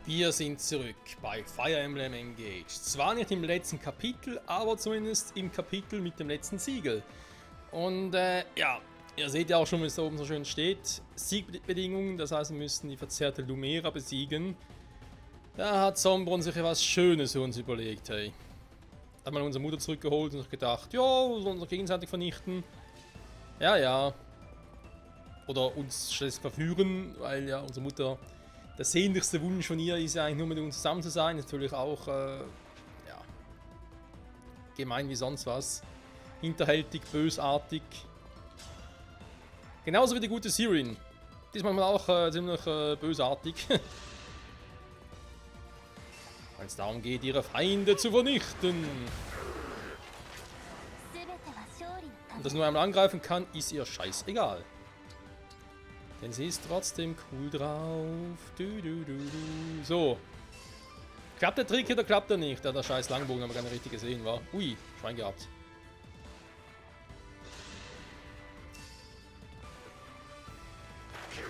Wir sind zurück bei Fire Emblem Engage. Zwar nicht im letzten Kapitel, aber zumindest im Kapitel mit dem letzten Siegel. Und ja, ihr seht ja auch schon, wie es da oben so schön steht. Siegbedingungen, das heißt, wir müssen die verzerrte Lumera besiegen. Da hat Sombron sich etwas Schönes für uns überlegt, hey. Hat mal unsere Mutter zurückgeholt und sich gedacht, ja, wir sollen uns gegenseitig vernichten. Ja, ja. Oder uns schließlich verführen, weil ja unsere Mutter... Der sehnlichste Wunsch von ihr ist ja eigentlich nur mit uns zusammen zu sein. Natürlich auch, ja, gemein wie sonst was. Hinterhältig, bösartig. Genauso wie die gute Sirin. Die ist manchmal auch ziemlich bösartig. Weil es darum geht, ihre Feinde zu vernichten. Und dass nur einmal angreifen kann, ist ihr scheißegal. Denn sie ist trotzdem cool drauf. So. Klappt der Trick oder klappt er nicht? Der scheiß Langbogen haben wir gar nicht richtig gesehen, war. Ui, Schwein gehabt.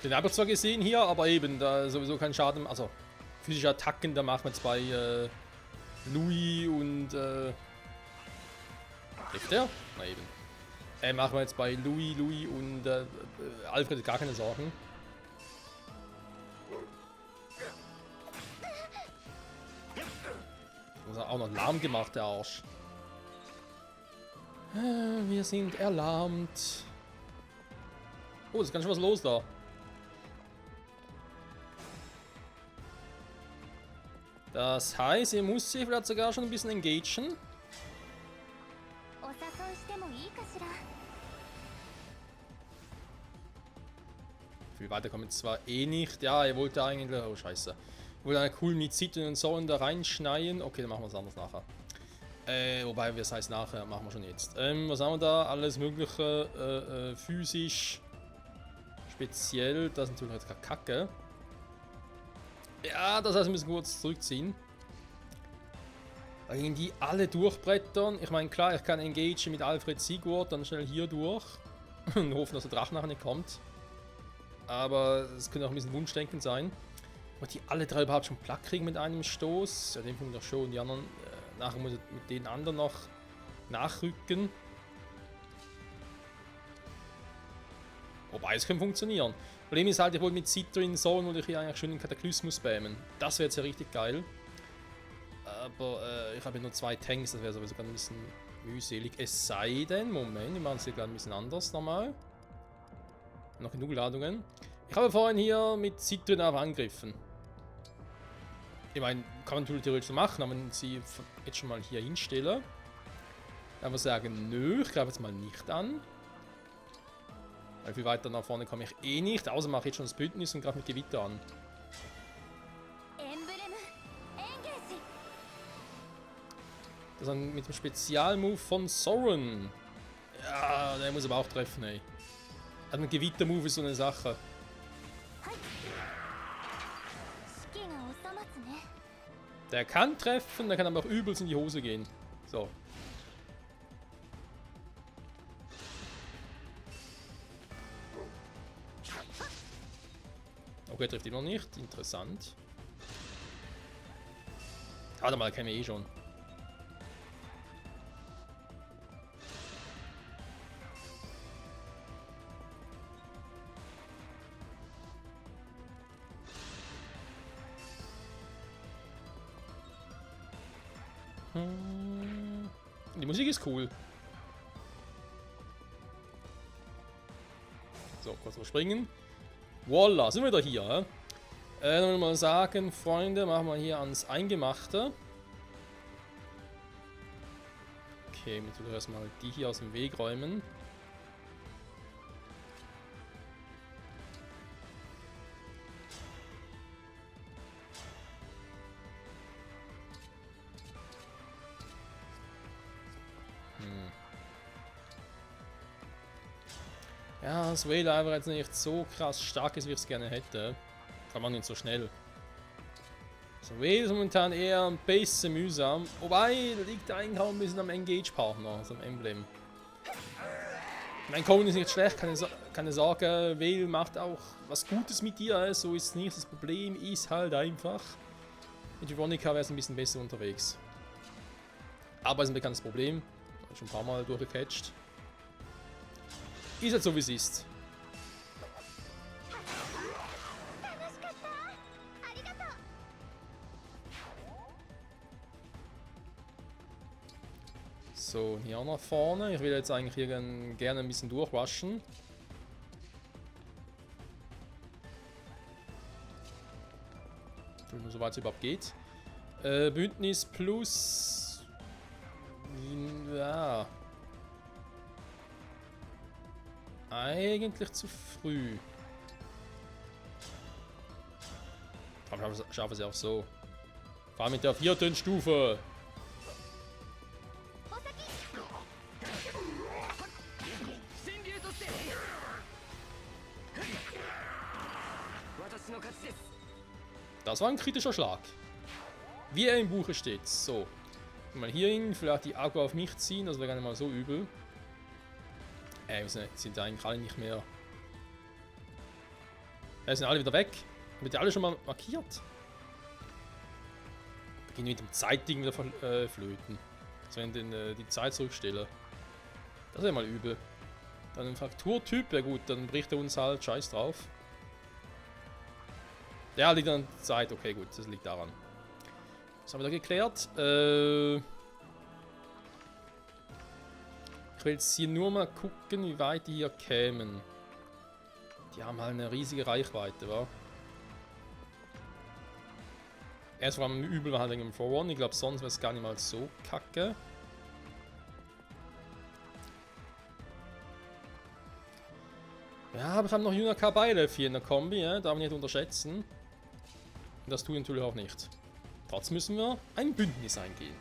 Den habe ich zwar gesehen hier, aber eben, da sowieso kein Schaden. Also, physische Attacken, da machen wir jetzt bei Louis und. Trifft der? Na eben. Machen wir jetzt bei Louis und Alfred gar keine Sorgen. Das hat auch noch lahm gemacht, der Arsch. Wir sind erlahmt. Oh, ist ganz schön was los da. Das heißt, ihr müsst sich vielleicht sogar schon ein bisschen engagieren. Viel weiter kommen zwar eh nicht. Ja, er wollte eigentlich... Oh, scheiße. Er wollte eine cool mit Zitron und Säulen da reinschneien. Okay, dann machen wir es anders nachher. Wobei, was heißt nachher? Machen wir schon jetzt. Was haben wir da? Alles mögliche physisch. Speziell. Das ist natürlich jetzt Kacke. Ja, das heißt, wir müssen kurz zurückziehen. Gegen die alle durchbrettern. Ich meine, klar, ich kann engagen mit Alfred Sigurd, dann schnell hier durch. Und hoffen, dass der Drache nachher nicht kommt. Aber es könnte auch ein bisschen Wunschdenken sein. Und die alle drei überhaupt schon platt kriegen mit einem Stoß. Ja, den Punkt noch schon. Die anderen, nachher muss ich mit den anderen noch nachrücken. Wobei, es könnte funktionieren. Problem ist halt, ich wollte mit Citrin so, wollte ich hier eigentlich schön den Kataklysmus spammen. Das wäre jetzt ja richtig geil. Aber ich habe ja nur 2 Tanks, das wäre sowieso ein bisschen mühselig. Es sei denn, Moment, wir machen es hier gerade ein bisschen anders nochmal. Noch genug Ladungen. Ich habe vorhin hier mit Citrin auf angegriffen. Ich meine, kann man natürlich theoretisch so machen, aber wenn sie jetzt schon mal hier hinstelle, dann wir sagen, nö, ich greife jetzt mal nicht an. Weil viel weiter nach vorne komme ich eh nicht, außer mache ich jetzt schon das Bündnis und greife mit Gewitter an. Das dann mit dem Spezialmove von Soren. Ja, der muss aber auch treffen, ey. Ein Gewitter-Move ist so eine Sache. Der kann treffen, der kann aber auch übelst in die Hose gehen. So. Okay, trifft ihn noch nicht. Interessant. Warte mal, kennen wir eh schon. Die Musik ist cool. So, kurz überspringen. Voila, sind wir wieder hier. Dann würde ich mal sagen, Freunde, machen wir hier ans Eingemachte. Okay, jetzt will ich erstmal die hier aus dem Weg räumen. Ja, das Whale einfach jetzt nicht so krass stark ist, wie ich es gerne hätte. Kann man nicht so schnell. So, Whale ist momentan eher ein bisschen mühsam. Wobei, da liegt eigentlich auch ein bisschen am Engage-Partner, also am Emblem. Mein Cohen ist nicht schlecht, keine Sorge. Whale macht auch was Gutes mit dir, so ist es nicht. Das Problem ist halt einfach, Mit Veronica wäre es ein bisschen besser unterwegs. Aber ist ein bekanntes Problem. Schon ein paar Mal durchgecatcht. Ist halt so, wie es ist. So, hier auch nach vorne. Ich will jetzt eigentlich hier gerne ein bisschen durchrushen. Nur soweit es überhaupt geht. Bündnis plus. Ja. Eigentlich zu früh. Aber ich schaffe es ja auch so. Vor allem mit der 4. Stufe. Das war ein kritischer Schlag. Wie er im Buche steht. So. Mal hier hin, vielleicht die Akku auf mich ziehen, das wäre gar nicht mal so übel. Wir sind eigentlich alle nicht mehr. Sind alle wieder weg. Haben die alle schon mal markiert? Beginnen mit dem Zeitding wieder flöten. Also wenn ich die Zeit zurückstelle. Das wäre mal übel. Dann ein Frakturtyp, ja gut, dann bricht er uns halt, scheiß drauf. Ja, liegt an der Zeit, okay gut, das liegt daran. Das haben wir da geklärt. Ich will jetzt hier nur mal gucken, wie weit die hier kämen. Die haben halt eine riesige Reichweite, wa? Erst vor allem übel war halt wegen dem 4-1. Ich glaube, sonst wäre es gar nicht mal so kacke. Ja, aber ich habe noch Yuna Kabailev hier in der Kombi, ja? Darf ich nicht unterschätzen. Und das tue ich natürlich auch nicht. Trotzdem müssen wir ein Bündnis eingehen.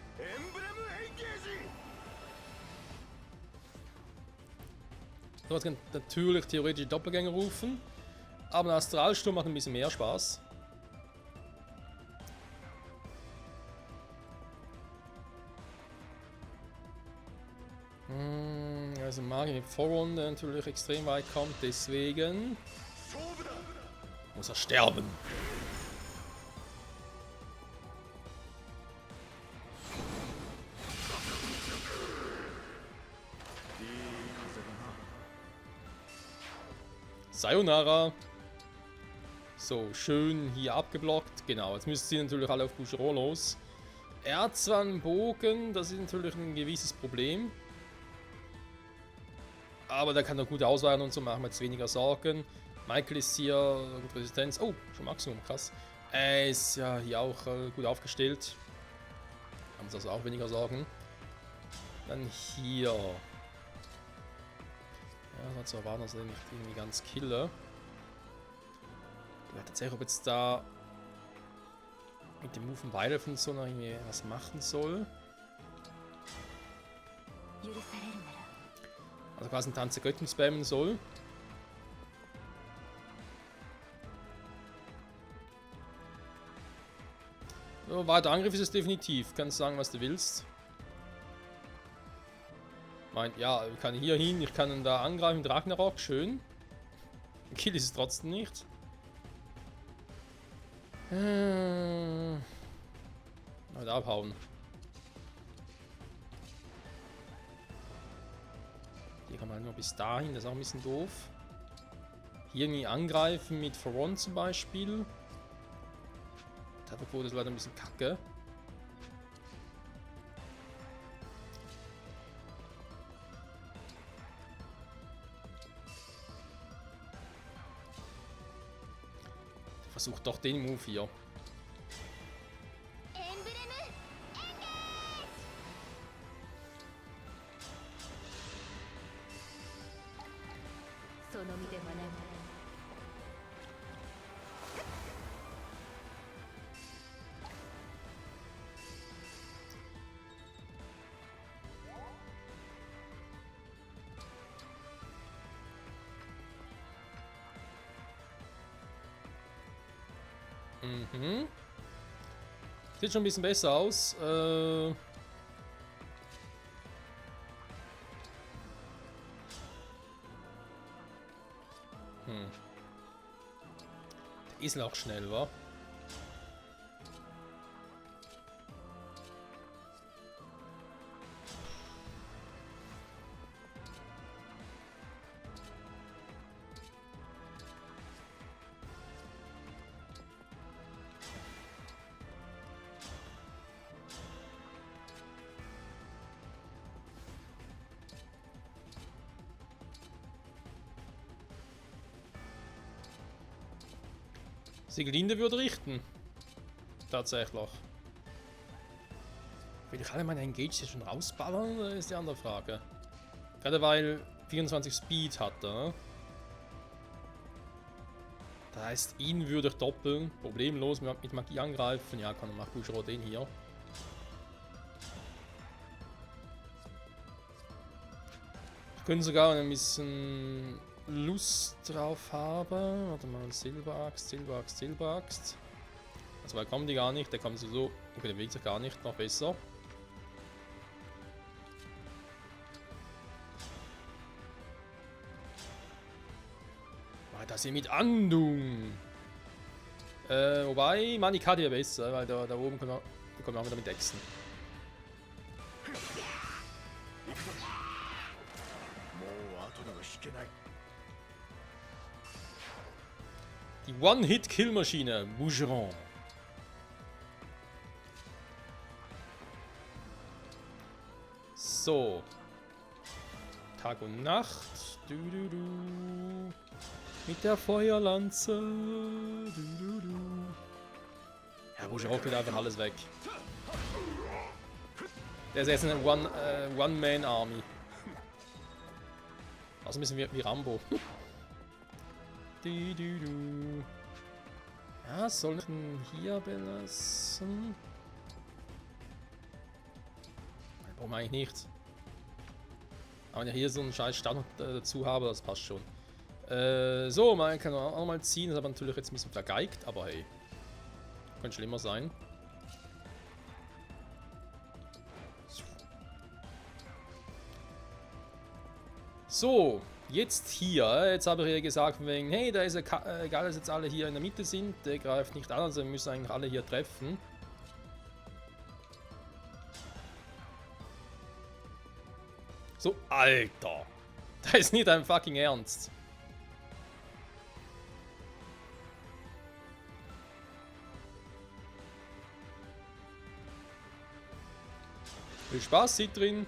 So, jetzt kann natürlich theoretisch Doppelgänger rufen. Aber ein Astralsturm macht ein bisschen mehr Spaß. Also Magi mit Vorrunde natürlich extrem weit kommt, deswegen muss er sterben. Sayonara. So, schön hier abgeblockt. Genau, jetzt müssen sie natürlich alle auf Boucheron los. Er hat zwar einen Bogen, das ist natürlich ein gewisses Problem. Aber der kann doch gut ausweichen und so, machen wir jetzt weniger Sorgen. Michael ist hier gut Resistenz. Oh, schon Maximum, krass. Er ist ja hier auch gut aufgestellt. Haben uns also auch weniger Sorgen. Dann hier. Ja, dazu erwarten, dass er nicht irgendwie ganz killer. Ja, tatsächlich, ob jetzt da mit dem Move von Beidel so noch irgendwie was machen soll. Also quasi einen Tanz der Göttin spammen soll. So, weiter Angriff ist es definitiv. Kannst sagen, was du willst. Meint, ja, ich kann hier hin, ich kann ihn da angreifen mit Ragnarok, schön. Kill ist es trotzdem nicht. Halt abhauen. Hier kann man halt nur bis dahin, das ist auch ein bisschen doof. Hier irgendwie angreifen mit Foron zum Beispiel. Trefferquote ist leider ein bisschen kacke. Versuch doch den Move hier. Mhm. Sieht schon ein bisschen besser aus. Der ist auch schnell, wa? Sieglinde würde richten. Tatsächlich. Will ich alle meine Engage hier schon rausballern? Das ist die andere Frage. Gerade weil 24 Speed hatte. Ne? Das heißt, ihn würde ich doppeln. Problemlos mit Magie angreifen. Ja, kann man gut schon den hier. Ich könnte sogar ein bisschen Lust drauf haben. Warte mal, Silberaxt, Silberaxt, Silberaxt. Also weit kommen die gar nicht, der kommt so. Okay, der bewegt sich gar nicht, noch besser. Mal das hier mit Andung. Wobei, Manikade ja besser, weil da oben können wir auch wieder mit Echsen. Die One-Hit-Kill-Maschine, Bougeron. So. Tag und Nacht. Mit der Feuerlanze. Ja, Bougeron geht einfach alles weg. Der ist jetzt eine One-Man-Army. Also ein bisschen wie Rambo. Ja, soll ich ihn hier belassen? Brauchen wir eigentlich nicht. Aber wenn ich hier so einen scheiß Stand dazu habe, das passt schon. So, man kann auch mal ziehen, das ist aber natürlich jetzt ein bisschen vergeigt, aber hey. Könnte schlimmer sein. So, jetzt hier. Jetzt habe ich ja gesagt, wegen, hey, da ist egal, dass jetzt alle hier in der Mitte sind, der greift nicht an, also wir müssen eigentlich alle hier treffen. So, Alter. Das ist nicht dein fucking Ernst. Viel Spaß, sieht drin.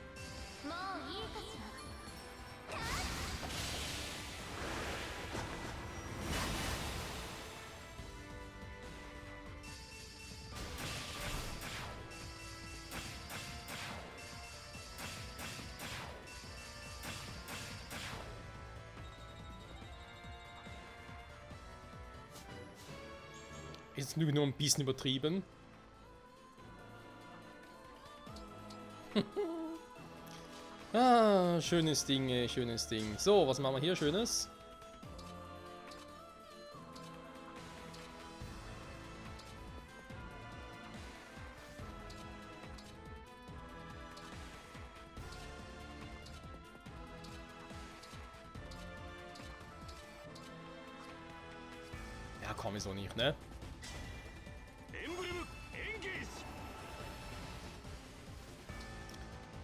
Ist nur ein bisschen übertrieben. Ah, schönes Ding, schönes Ding. So, was machen wir hier Schönes? Ja, komm, ist auch nicht, ne?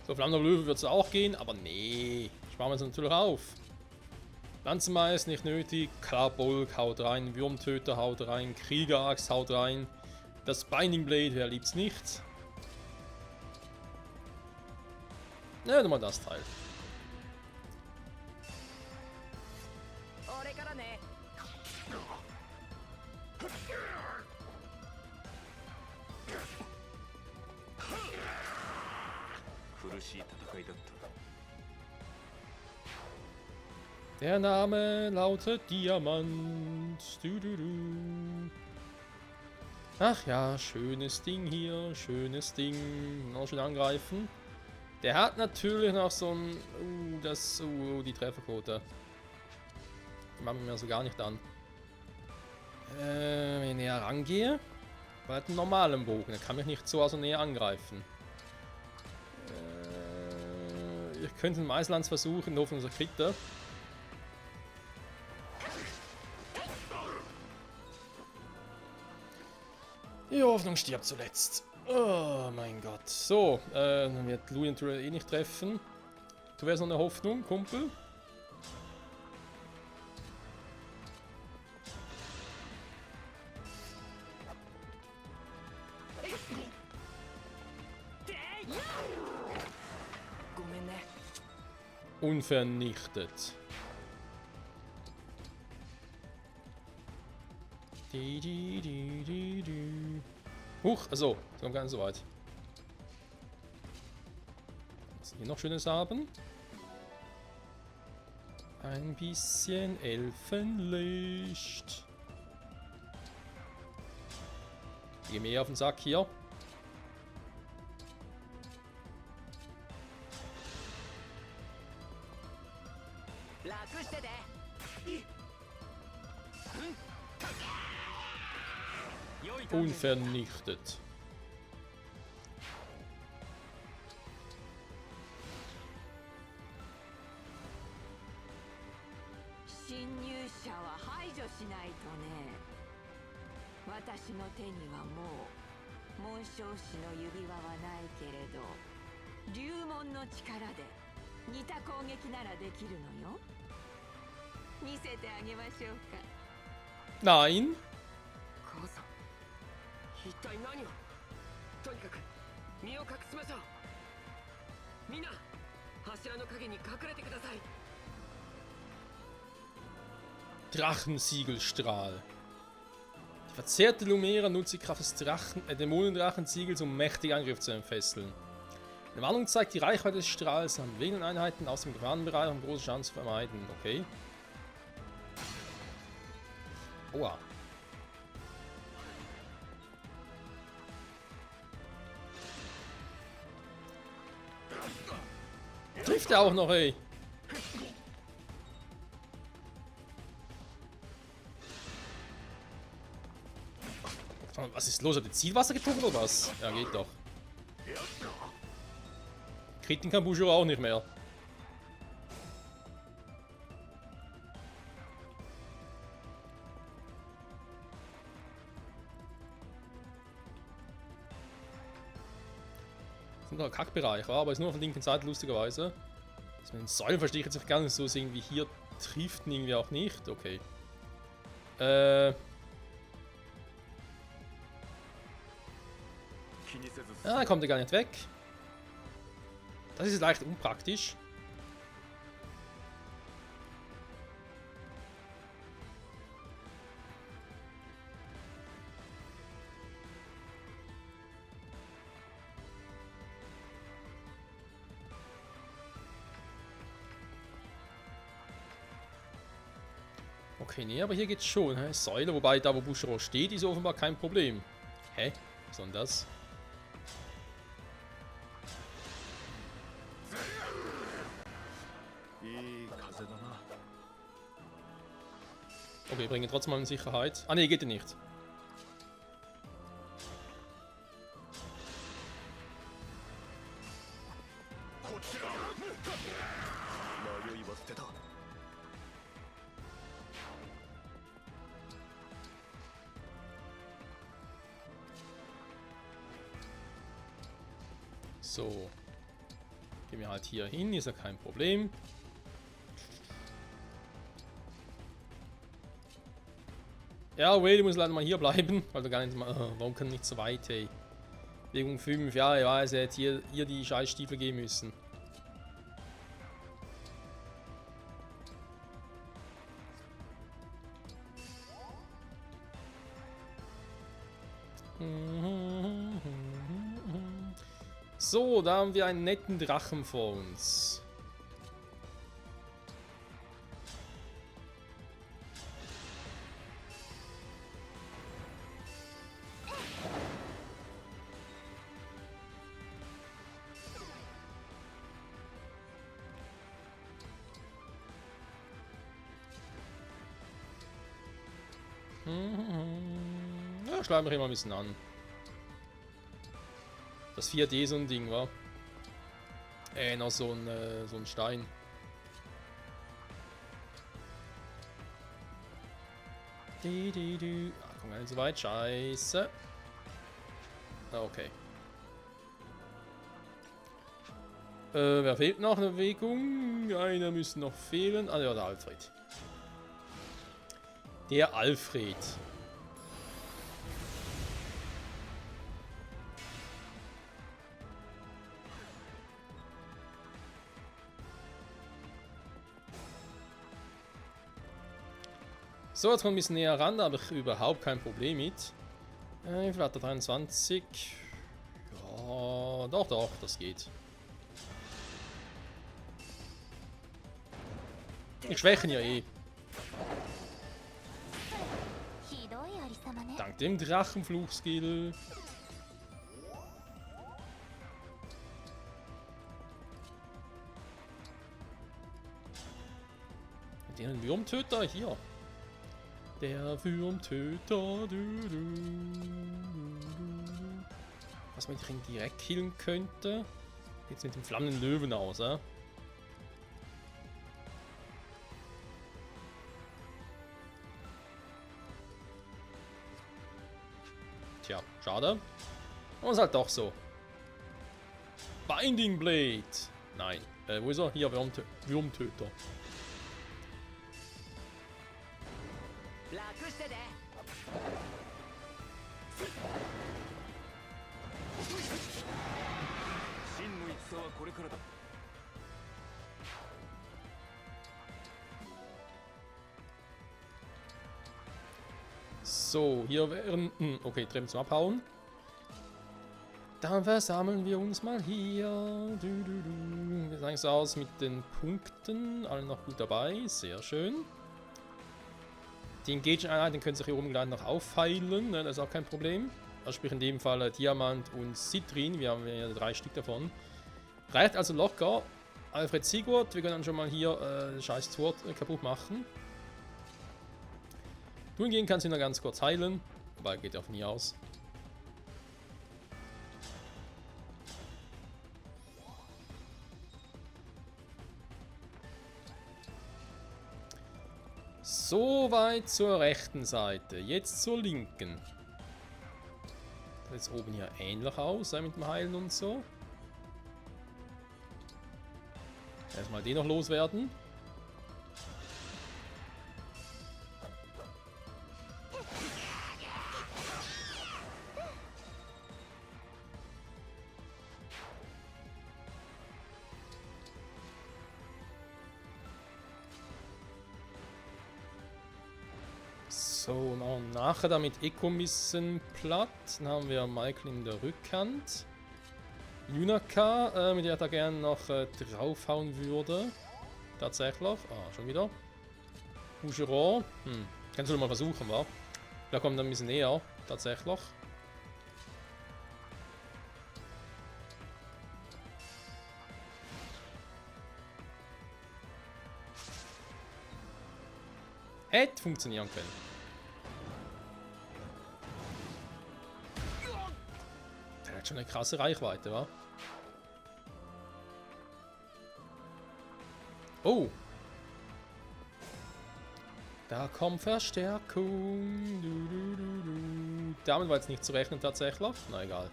So, Flammender Löwe wird es auch gehen, aber nee. Sparen wir uns natürlich auf. Lanzenmeiß nicht nötig. Klarbulk haut rein. Würmtöter haut rein. Kriegeraxt haut rein. Das Binding Blade, wer liebt's nicht? Ja, nochmal das Teil. Der Name lautet Diamant. Ach ja, schönes Ding hier, schönes Ding. Noch schön angreifen. Der hat natürlich noch so ein... die Trefferquote. Die machen wir mir so gar nicht an. Wenn ich näher rangehe, bei einem normalen Bogen, der kann mich nicht so also näher angreifen. Ich könnte einen Maislanz versuchen, in Hoffnung, dass er kriegt. Die Hoffnung stirbt zuletzt. Oh mein Gott. So, dann wird Louis natürlich eh nicht treffen. Du wärst noch eine Hoffnung, Kumpel. Unvernichtet. Huch, also, das kommt gar nicht so weit. Was wir hier noch Schönes haben? Ein bisschen Elfenlicht. Geh mir auf den Sack hier. Unvernichtet. Nein. 一体何をとにかく身を隠しましょうみんな柱の陰に隠れてください Drachensiegelstrahl. Die verzerrte Lumera nutzt die Kraft des Dämonendrachensiegels, um mächtige Angriff zu entfesseln. Eine Warnung zeigt die Reichweite des Strahls an wenigen Einheiten aus dem Gefahrenbereich, um große Schaden zu vermeiden. Okay. Oha. Trifft er auch noch, ey. Was ist los? Hat die Zielwasser getrunken oder was? Ja, geht doch. Kritten kann Bujo auch nicht mehr. Das ist ein Kackbereich, aber ist nur auf der linken Seite lustigerweise. Das mit den Säulen verstehe ich jetzt auch gar nicht so, irgendwie hier trifft ihn irgendwie auch nicht. Okay. Ja, da kommt er gar nicht weg. Das ist leicht unpraktisch. Okay, nee, aber hier geht's schon. Hä? Säule, wobei da, wo Bushiro steht, ist offenbar kein Problem. Hä? Was soll denn das? Okay, bringen trotzdem mal in Sicherheit. Ah ne, geht ja nicht. So. Gehen wir halt hier hin, ist ja kein Problem. Ja, Whaley muss leider mal hier bleiben, weil er gar nicht mal. Warum kann nicht so weit, ey? Bewegung 5, ja, ich weiß, er hätte hier die Scheißstiefel gehen müssen. So, da haben wir einen netten Drachen vor uns. Ja, schlagen wir hier mal ein bisschen an. Das 4D so ein Ding war. Noch so ein Stein. Ah, komm gar nicht so weit. Scheiße. Okay. Wer fehlt noch? Eine Bewegung? Einer müsste noch fehlen. Ah ja, der Alfred. Der Alfred. So, jetzt kommt ein bisschen näher ran, da habe ich überhaupt kein Problem mit. Wie viel hat er? 23. Ja, doch, das geht. Ich schwäche ihn ja eh. Dank dem Drachenfluch-Skill. Den Wurmtöter hier. Der Wurmtöter. Was man ihn direkt killen könnte. Jetzt mit dem flammenden Löwen aus, Tja, schade. Und ist halt doch so. Binding Blade. Nein. Wo ist er? Hier, Wurmtöter. So, hier wären... Okay, Treppen zum Abhauen. Dann versammeln wir uns mal hier. Wie sah es aus mit den Punkten? Alle noch gut dabei. Sehr schön. Die Engage-Einheiten können sich hier oben gleich noch auffeilen. Ne? Das ist auch kein Problem. Also sprich in dem Fall Diamant und Citrin. Wir haben ja 3 Stück davon. Reicht also locker. Alfred Sigurd. Wir können dann schon mal hier das scheiß Tor kaputt machen. Du hingegen kannst ihn noch ganz kurz heilen. Wobei, geht ja von hier aus. Soweit zur rechten Seite. Jetzt zur linken. Das sieht oben hier ähnlich aus, mit dem Heilen und so. Erstmal den noch loswerden. So, nachher damit Echo ein bisschen platt. Dann haben wir Michael in der Rückhand. Yunaka, mit der er gerne noch draufhauen würde. Tatsächlich. Ah, schon wieder. Boucheron. Kannst du mal versuchen, wa? Da kommt er ein bisschen näher. Tatsächlich. Hätte funktionieren können. Der hat schon eine krasse Reichweite, wa? Oh! Da kommt Verstärkung. Damit war jetzt nicht zu rechnen tatsächlich. Na egal.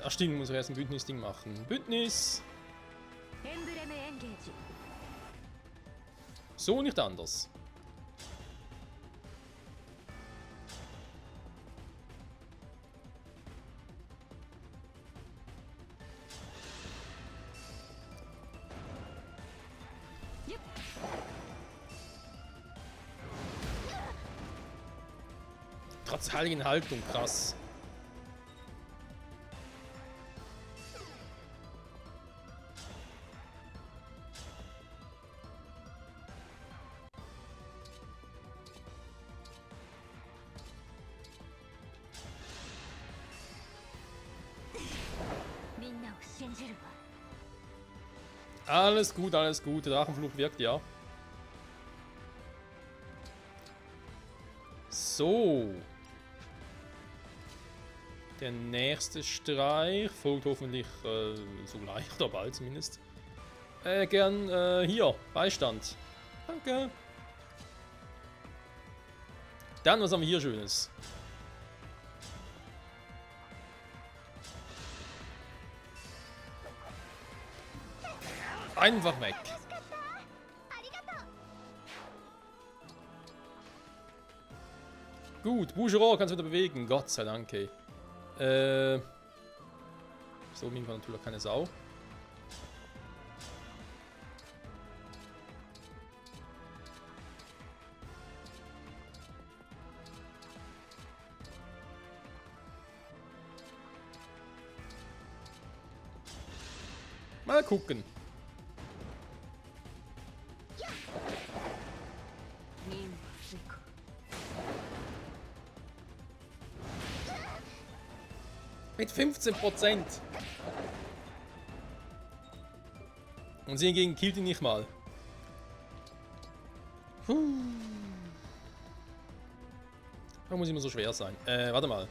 Ach stimmt, muss ich erst ein Bündnisding machen. Bündnis! So nicht anders. Trotz heiligen Haltung, krass. Alles gut, alles gut. Der Drachenfluch wirkt, ja. So. Der nächste Streich folgt hoffentlich sogleich, oder bald zumindest. Gern hier, Beistand. Danke. Dann, was haben wir hier Schönes? Einfach weg. Gut, Boucheron kannst du wieder bewegen. Gott sei Dank, ey. So, mir war natürlich keine Sau. Mal gucken. Mit 15%. Und sie hingegen killt ihn nicht mal. Warum muss immer so schwer sein? Warte mal.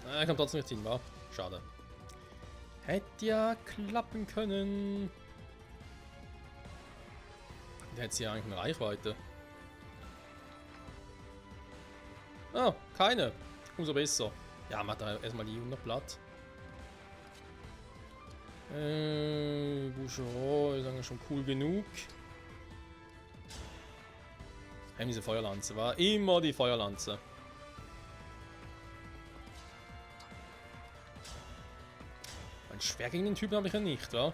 Er kommt trotzdem nicht hin, wa? Schade. Hätte ja klappen können. Der hätte ja eigentlich eine Reichweite. Ah, keine. Umso besser. Ja, macht da erstmal die 100 platt. Boucheron ist eigentlich schon cool genug. Haben diese Feuerlanze, war immer die Feuerlanze. Ein schwer gegen den Typen habe ich ja nicht, wa?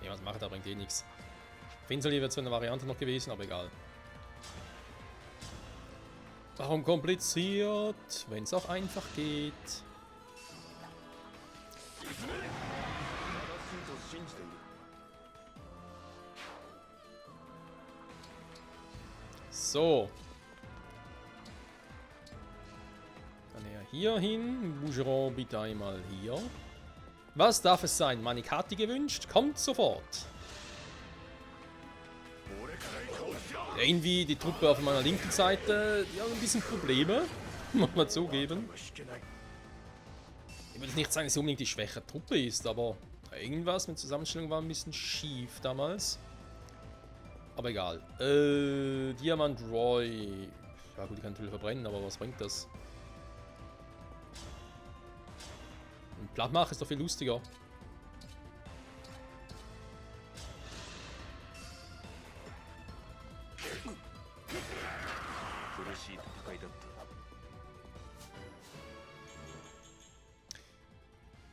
Ne, was macht er, bringt eh nichts. Finsterli wäre zwar eine Variante noch gewesen, aber egal. Warum kompliziert, wenn es auch einfach geht? So. Dann eher hier hin. Bougeron bitte einmal hier. Was darf es sein? Manikati gewünscht? Kommt sofort. Irgendwie die Truppe auf meiner linken Seite, die haben ein bisschen Probleme. Muss man zugeben. Ich würde nicht sagen, dass es unbedingt die schwächere Truppe ist, aber irgendwas mit Zusammenstellung war ein bisschen schief damals. Aber egal. Diamant Roy. Ja gut, die kann natürlich verbrennen, aber was bringt das? Ein Plattmach ist doch viel lustiger.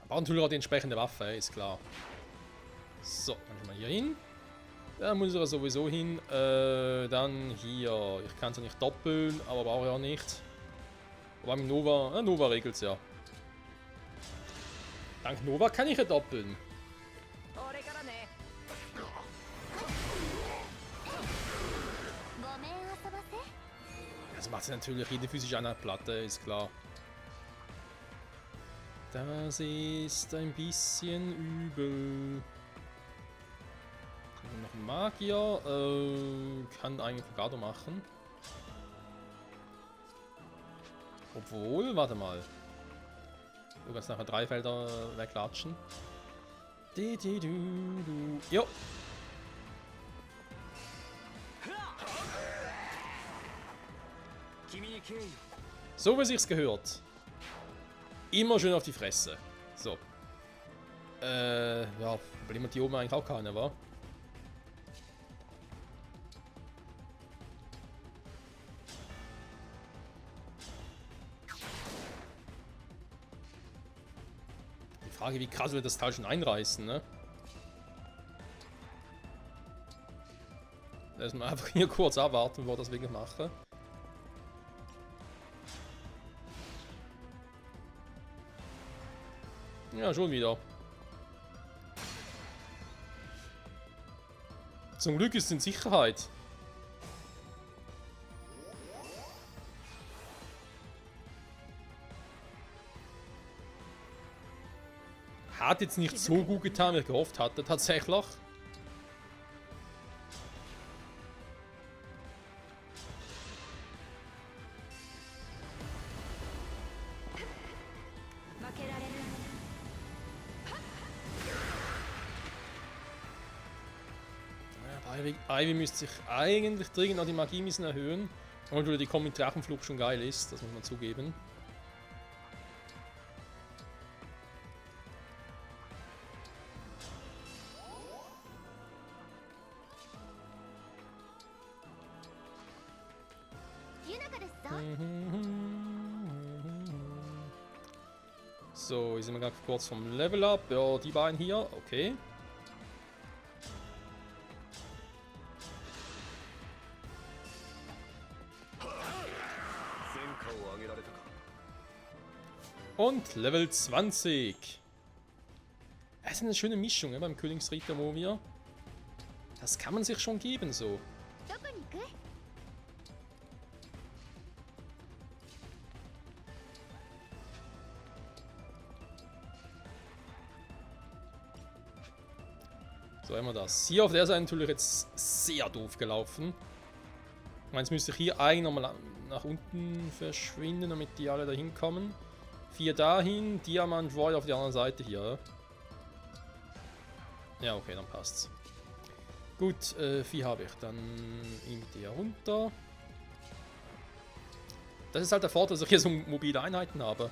Aber natürlich auch die entsprechende Waffe, ist klar. So, dann schon mal hier hin. Da muss er sowieso hin. Dann hier. Ich kann es ja nicht doppeln, aber brauche ich auch nicht. Aber mit Nova, Nova regelt es ja. Dank Nova kann ich ja doppeln. Das macht natürlich jede physische Einheit Platte, ist klar. Das ist ein bisschen übel. Noch ein Magier. Kann eigentlich Fogado machen. Obwohl, warte mal. Du kannst nachher 3 Felder weglatschen. Jo. So wie sich's gehört. Immer schön auf die Fresse. So. Ja, Problem hat die oben eigentlich auch keine, wa? Die Frage, wie krass wird das Teil schon einreißen, ne? Lass mal einfach hier kurz abwarten, bevor ich das wirklich mache. Ja, schon wieder. Zum Glück ist es in Sicherheit. Hat jetzt nicht so gut getan, wie ich gehofft hatte, tatsächlich. Ivy müsste sich eigentlich dringend noch die Magie müssen erhöhen. Obwohl die Kombi Drachenflug schon geil ist, das muss man zugeben. So, hier sind wir gerade kurz vom Level Up. Ja, die beiden hier, okay. Und Level 20. Das ist eine schöne Mischung beim Königsritter Movia. Das kann man sich schon geben so. So haben wir das. Hier auf der Seite natürlich jetzt sehr doof gelaufen. Ich meine, jetzt müsste ich hier eigentlich nochmal nach unten verschwinden, damit die alle dahin kommen. 4 dahin, Diamant Roy auf der anderen Seite hier. Ja, okay, dann passt's. Gut, 4 habe ich. Dann irgendwie hier runter. Das ist halt der Vorteil, dass ich hier so mobile Einheiten habe.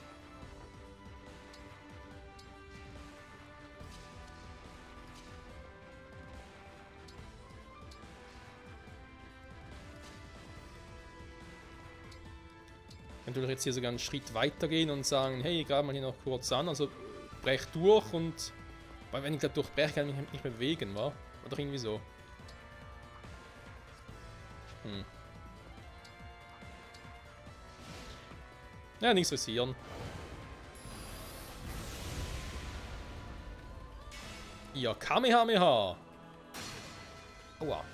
Natürlich jetzt hier sogar einen Schritt weiter gehen und sagen, hey, gerade mal hier noch kurz an, also brech durch und, weil wenn ich gerade durchbreche, kann ich mich nicht mehr bewegen, wa? Oder irgendwie so. Ja, nichts passieren. Ja, Kamehameha! Aua.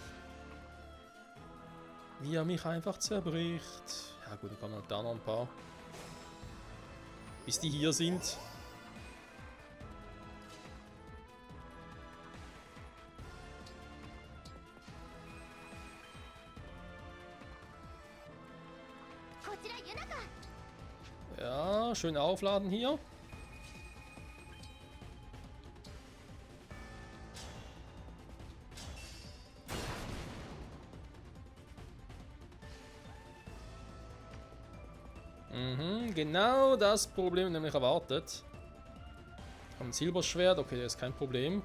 Wie er mich einfach zerbricht. Ja gut, dann kommen halt da noch ein paar. Bis die hier sind. Ja, schön aufladen hier. Genau das Problem nämlich erwartet. Ein Silberschwert, okay, das ist kein Problem.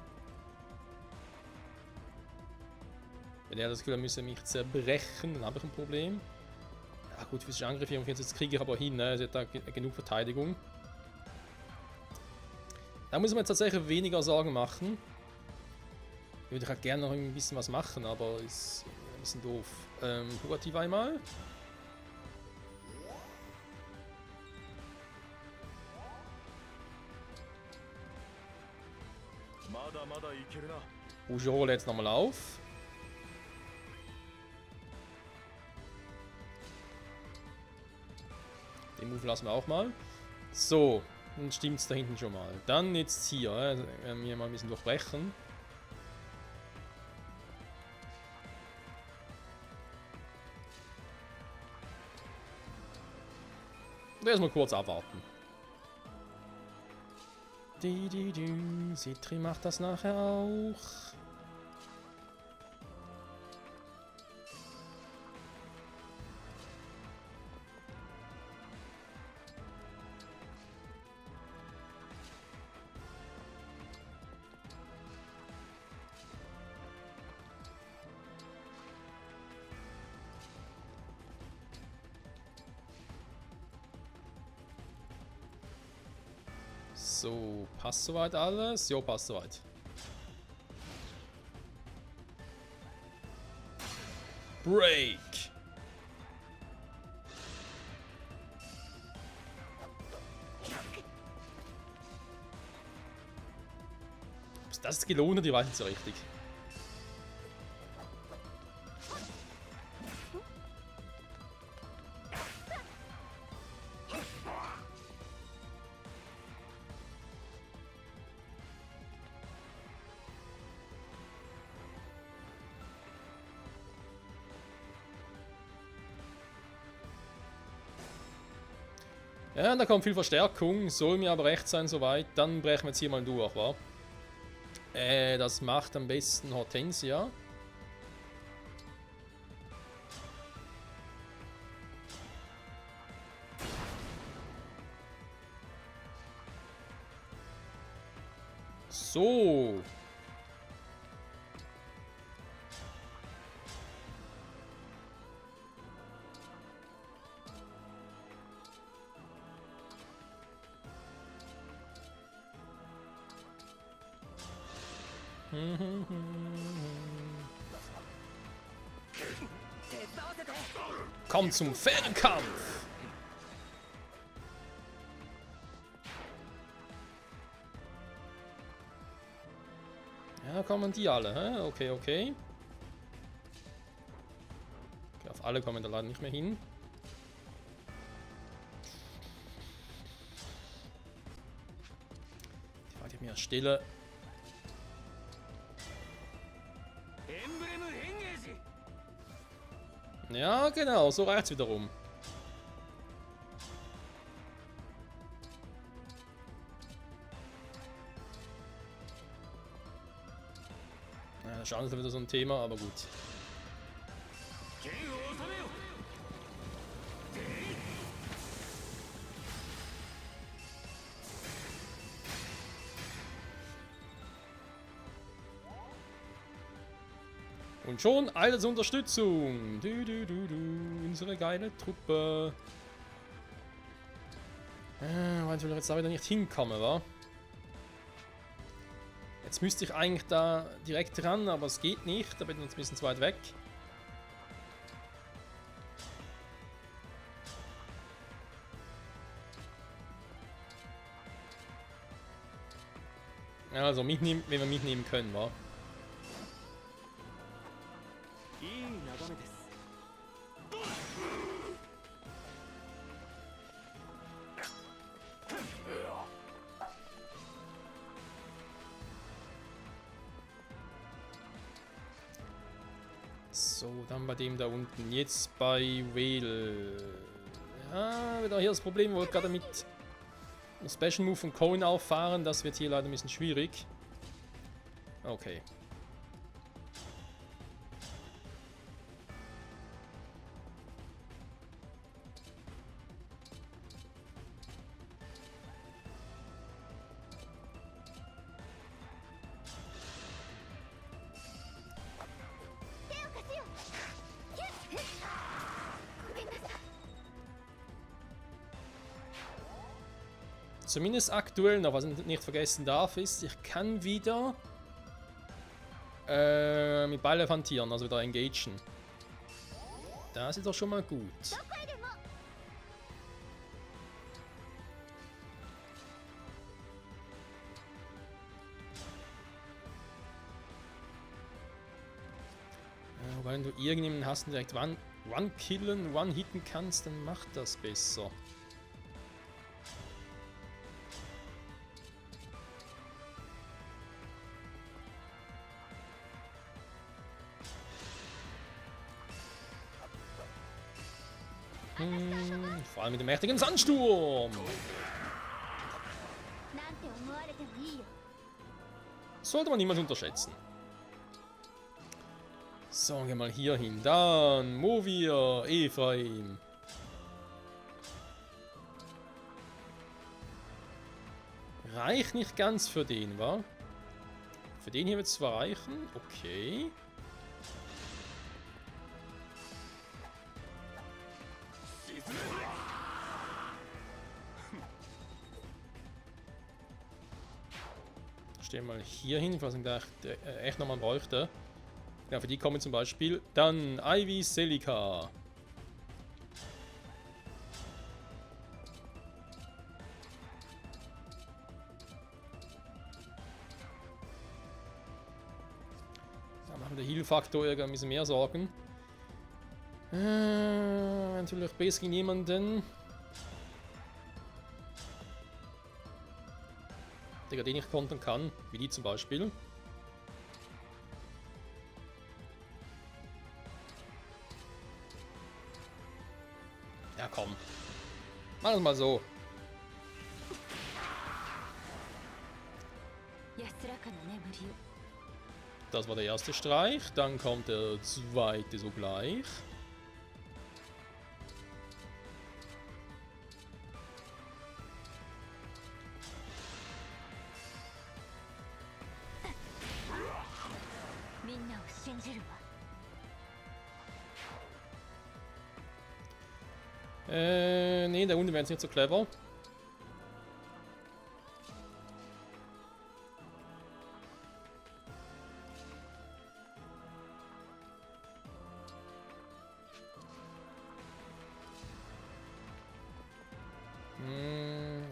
Wenn er das Gefühl hat, müsste mich zerbrechen, dann habe ich ein Problem. Ja gut, physische Angriffe, jetzt kriege ich aber hin, ne? Sie hat da genug Verteidigung. Da muss man jetzt tatsächlich weniger Sorgen machen. Ich würde halt gerne noch ein bisschen was machen, aber ist ein bisschen doof. Purativ einmal. Ujiro lädt nochmal auf. Den Move lassen wir auch mal. So, dann stimmt es da hinten schon mal. Dann jetzt hier, werden wir mal ein bisschen durchbrechen. Und erstmal kurz abwarten. Citri macht das nachher auch. So, passt soweit alles? Jo, passt soweit. Break! Ob das ist gelohnt hat, ich weiß nicht so richtig. Ja, da kommt viel Verstärkung, soll mir aber recht sein soweit. Dann brechen wir jetzt hier mal durch, wa? Das macht am besten Hortensia. So. Komm zum fairen Kampf! Ja, kommen die alle, hä? Okay, okay. Okay, auf alle kommen da leider nicht mehr hin. Die war mir stille. Ja, genau, so reicht's wiederum. Ja, Schaden ist wieder so ein Thema, aber gut. Und schon alles Unterstützung. Unsere geile Truppe. Weil ich jetzt da wieder nicht hinkomme, wa? Jetzt müsste ich eigentlich da direkt ran, aber es geht nicht. Da bin ich jetzt ein bisschen zu weit weg. Also mitnehmen, wenn wir mitnehmen können, wa? So, dann bei dem da unten. Jetzt bei Whale. Ja, wieder hier das Problem, wo wir gerade mit einem Special Move von Coin auffahren. Das wird hier leider ein bisschen schwierig. Okay. Zumindest aktuell noch, was ich nicht vergessen darf, ist, ich kann wieder mit Ball hantieren, also wieder engagen. Das ist doch schon mal gut. Wenn du irgendjemanden hast und direkt one-killen, one-hitten kannst, dann macht das besser. Vor allem mit dem mächtigen Sandsturm. Sollte man niemals unterschätzen. So, gehen wir mal hier hin. Dann Movia, Ephraim. Reicht nicht ganz für den, wa? Für den hier wird es zwar reichen. Okay. Stehen wir mal hier hin, was ich echt nochmal bräuchte. Ja, für die kommen zum Beispiel dann Ivy Celica. Da machen der Heal-Faktor ein bisschen mehr Sorgen. Natürlich besser gegen jemanden, der den ich kontern kann, wie die zum Beispiel. Ja, komm. Mach es mal so. Das war der erste Streich. Dann kommt der zweite sogleich. Nee, der unten wäre jetzt nicht so clever.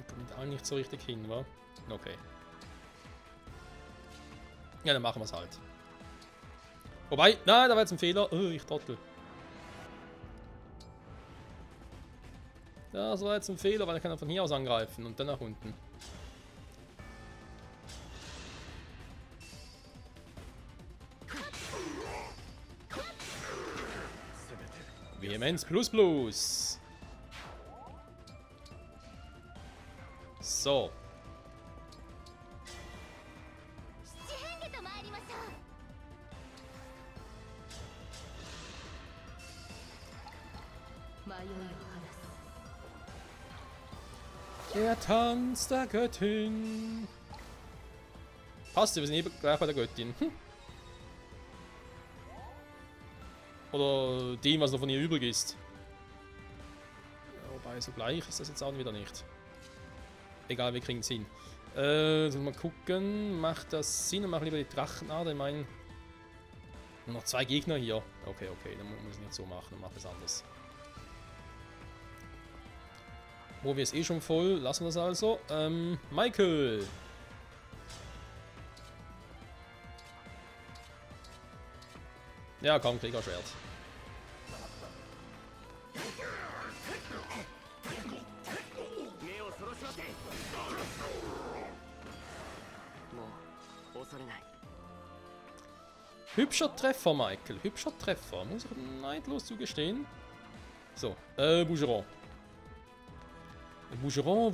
Kommt auch nicht so richtig hin, wa? Okay. Ja, dann machen wir es halt. Wobei, nein, da war jetzt ein Fehler. Oh, ich trottel. Das war jetzt ein Fehler, weil er kann von hier aus angreifen und dann nach unten. Vehemenz plus plus. So. Der Tanz der Göttin. Passt, wir sind eben gleich bei der Göttin. Oder dem, was noch von ihr übrig ist. Wobei, so gleich ist das jetzt auch wieder nicht. Egal, wir kriegen es hin. Sollen wir mal gucken. Macht das Sinn? Und machen lieber die Drachenader. Ich meine, nur noch 2 Gegner hier. Okay, dann muss ich es nicht so machen und machen es anders. Wo wir es eh schon voll, lassen wir das also. Michael! Ja, komm, Kriegerschwert. Hübscher Treffer, Michael. Hübscher Treffer. Muss ich neidlos zugestehen. So, Bougeron. Bougeron.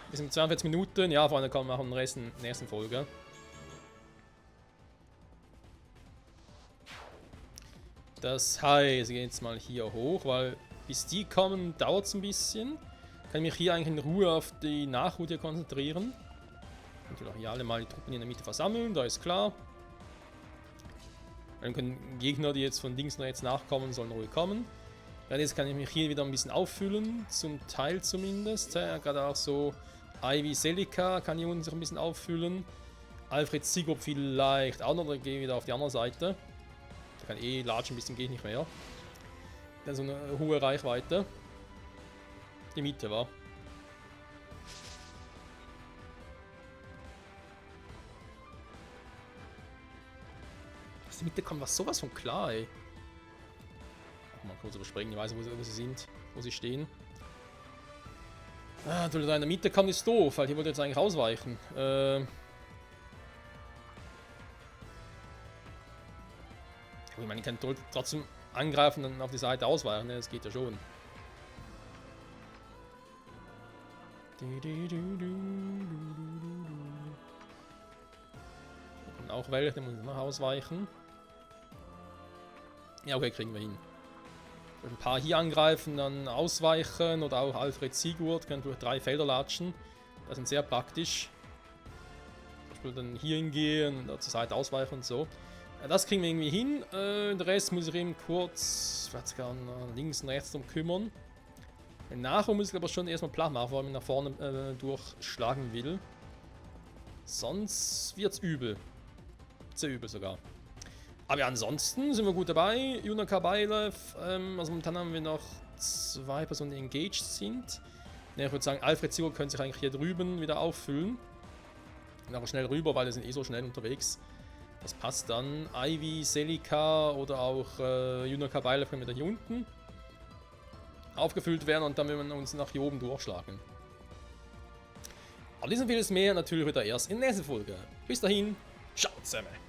Wir sind 42 Minuten. Ja, vor allem kann man machen den Rest in der nächsten Folge. Das heißt, ich gehe jetzt mal hier hoch, weil bis die kommen, dauert es ein bisschen. Kann ich mich hier eigentlich in Ruhe auf die Nachhut hier konzentrieren. Natürlich auch hier alle mal die Truppen in der Mitte versammeln, da ist klar. Dann können Gegner, die jetzt von links nach rechts nachkommen, sollen ruhig kommen. Ja, jetzt kann ich mich hier wieder ein bisschen auffüllen, zum Teil zumindest. Ja, gerade auch so Ivy Celica kann hier unten sich ein bisschen auffüllen. Alfred Sigurd vielleicht auch noch, dann gehe ich wieder auf die andere Seite. Der kann eh latschen, ein bisschen geht nicht mehr. Dann so eine hohe Reichweite. Die Mitte war. Die Mitte kommt was sowas von klar, ey. Mal kurz überspringen, ich weiß nicht, wo sie sind, wo sie stehen. Ah, da in der Mitte kommt, ist doof, weil hier wollte jetzt eigentlich ausweichen. Ich meine, ich kann trotzdem angreifen und dann auf die Seite ausweichen, ne? Das geht ja schon. Und auch welche, der muss noch ausweichen. Ja, okay, kriegen wir hin. Ein paar hier angreifen, dann ausweichen oder auch Alfred Sigurd können durch 3 Felder latschen. Das sind sehr praktisch. Zum Beispiel dann hier hingehen und zur Seite ausweichen und so. Ja, das kriegen wir irgendwie hin. Den Rest muss ich eben kurz links und rechts drum kümmern. Nachher muss ich aber schon erstmal platt machen, weil ich nach vorne durchschlagen will. Sonst wird's übel. Sehr übel sogar. Aber ja, ansonsten sind wir gut dabei. Yuna Kabailev, also momentan haben wir noch 2 Personen, die engaged sind. Ja, ich würde sagen, Alfred Sigurd könnte sich eigentlich hier drüben wieder auffüllen. Und aber schnell rüber, weil wir sind eh so schnell unterwegs. Das passt dann. Ivy, Celica oder auch Yuna Kabailev können wir da hier unten aufgefüllt werden und dann werden wir uns nach hier oben durchschlagen. Aber dies und vieles mehr natürlich wieder erst in der nächsten Folge. Bis dahin, ciao zusammen.